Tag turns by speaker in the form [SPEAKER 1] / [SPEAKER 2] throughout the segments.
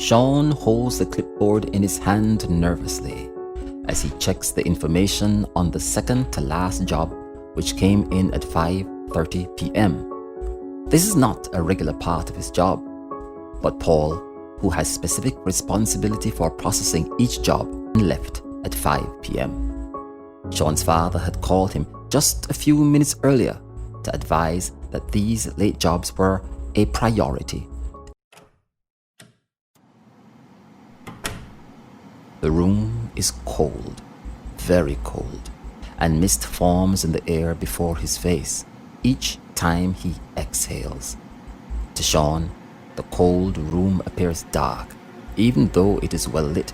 [SPEAKER 1] Sean holds the clipboard in his hand nervously as he checks the information on the second to last job, which came in at 5:30 p.m. This is not a regular part of his job, but Paul, who has specific responsibility for processing each job, left at 5 p.m. Sean's father had called him just a few minutes earlier to advise that these late jobs were a priority. The room is cold, very cold, and mist forms in the air before his face each time he exhales. To Sean, the cold room appears dark, even though it is well lit.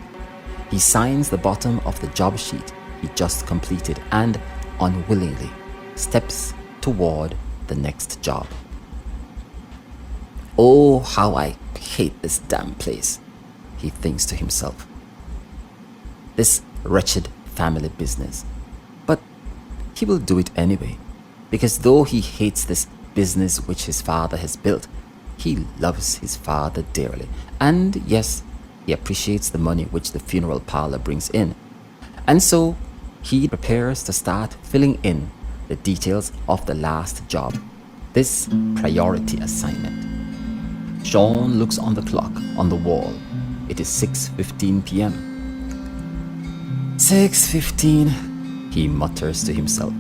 [SPEAKER 1] He signs the bottom of the job sheet he just completed and, unwillingly, steps toward the next job. Oh, how I hate this damn place, he thinks to himself. This wretched family business. But he will do it anyway, because though he hates this business which his father has built, he loves his father dearly. And yes, he appreciates the money which the funeral parlor brings in. And so he prepares to start filling in the details of the last job, this priority assignment. Sean looks on the clock on the wall. It is 6:15 p.m. 6:15, he mutters to himself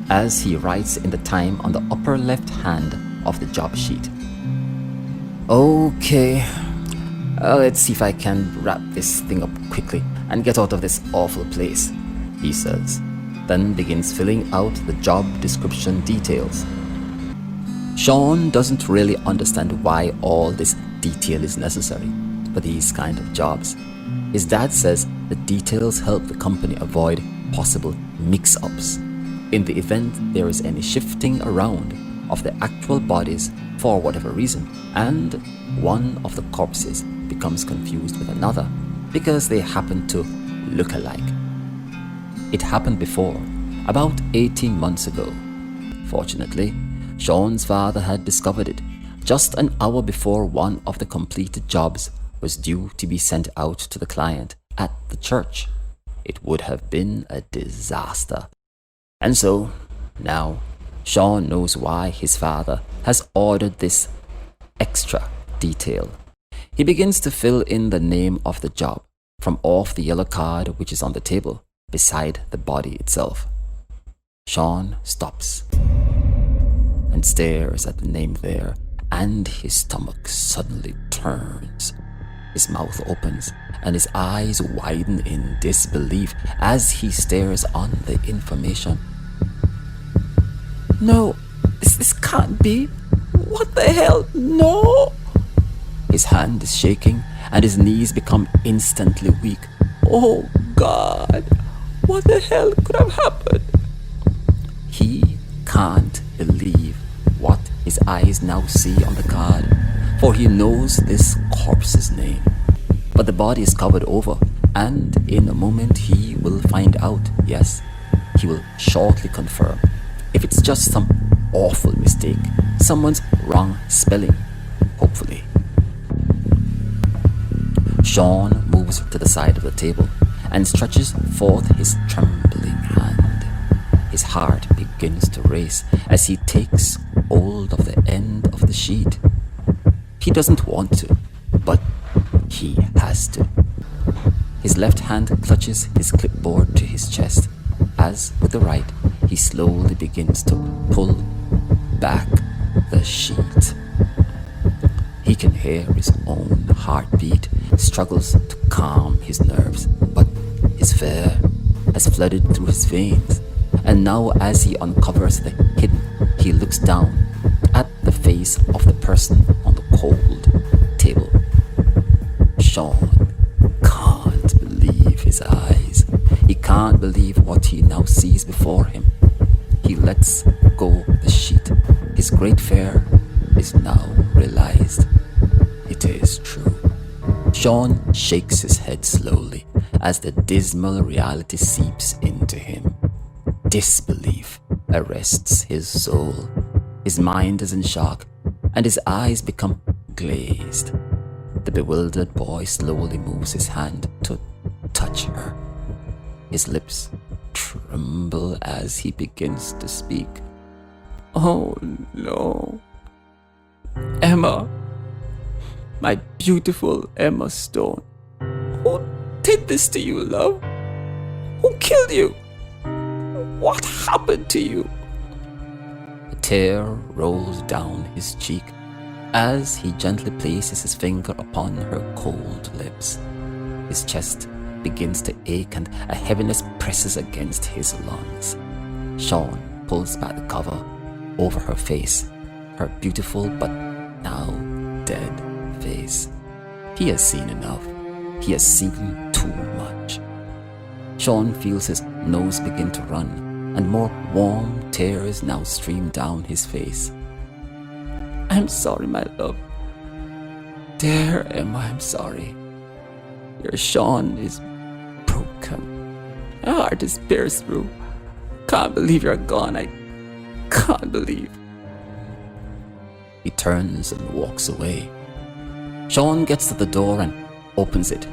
[SPEAKER 1] as he writes in the time on the upper left hand of the job sheet. Okay, let's see if I can wrap this thing up quickly and get out of this awful place, he says, then begins filling out the job description details. Sean doesn't really understand why all this detail is necessary for these kind of jobs. His dad says the details help the company avoid possible mix-ups in the event there is any shifting around of the actual bodies for whatever reason, and one of the corpses becomes confused with another because they happen to look alike. It happened before, about 18 months ago. Fortunately, Sean's father had discovered it just an hour before one of the completed jobs was due to be sent out to the client at the church. It would have been a disaster. And so, now, Sean knows why his father has ordered this extra detail. He begins to fill in the name of the job from off the yellow card which is on the table beside the body itself. Sean stops and stares at the name there, and his stomach suddenly turns. His mouth opens and his eyes widen in disbelief as he stares on the information. No, this can't be. What the hell? No! His hand is shaking and his knees become instantly weak. Oh God, what the hell could have happened? He can't believe what his eyes now see on the card, for he knows this corpse's name. But the body is covered over, and in a moment he will find out. Yes, he will shortly confirm. If it's just some awful mistake, someone's wrong spelling, hopefully. Sean moves to the side of the table and stretches forth his trembling hand. His heart begins to race as he takes hold of the end of the sheet. He doesn't want to, but he has to. His left hand clutches his clipboard to his chest as, with the right, he slowly begins to pull back the sheet. He can hear his own heartbeat, struggles to calm his nerves, but his fear has flooded through his veins. And now as he uncovers the hidden, he looks down at the face of the person on the cold table. Sean can't believe his eyes. He can't believe what he now sees before him. He lets go the sheet. His great fear is now realized. It is true. Sean shakes his head slowly as the dismal reality seeps into him. Disbelief arrests his soul. His mind is in shock and his eyes become glazed. The bewildered boy slowly moves his hand to touch her. His lips tremble as he begins to speak. "Oh no. Emma. My beautiful Emma Stone. Who did this to you, love? Who killed you? What happened to you?" A tear rolls down his cheek as he gently places his finger upon her cold lips. His chest begins to ache and a heaviness presses against his lungs. Sean pulls back the cover over her face, her beautiful but now dead face. He has seen enough. He has seen too much. Sean feels his nose begin to run, and more warm tears now stream down his face. "I'm sorry, my love. Dear Emma, I'm sorry. Your Sean is broken. My heart is pierced through. Can't believe you're gone. I can't believe." He turns and walks away. Sean gets to the door and opens it.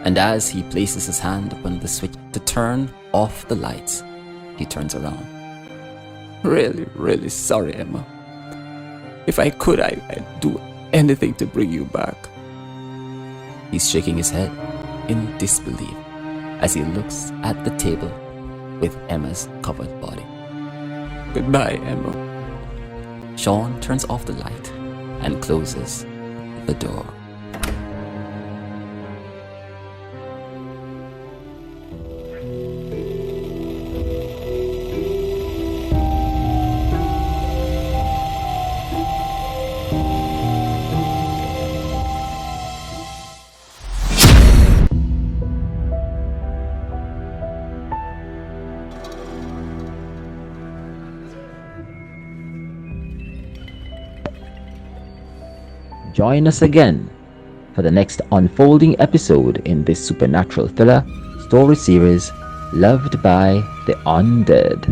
[SPEAKER 1] And as he places his hand upon the switch to turn off the lights, he turns around. "Really, really sorry, Emma. If I could, I'd do anything to bring you back." He's shaking his head in disbelief as he looks at the table with Emma's covered body. "Goodbye, Emma." Sean turns off the light and closes the door.
[SPEAKER 2] Join us again for the next unfolding episode in this supernatural thriller story series, Loved by the Undead.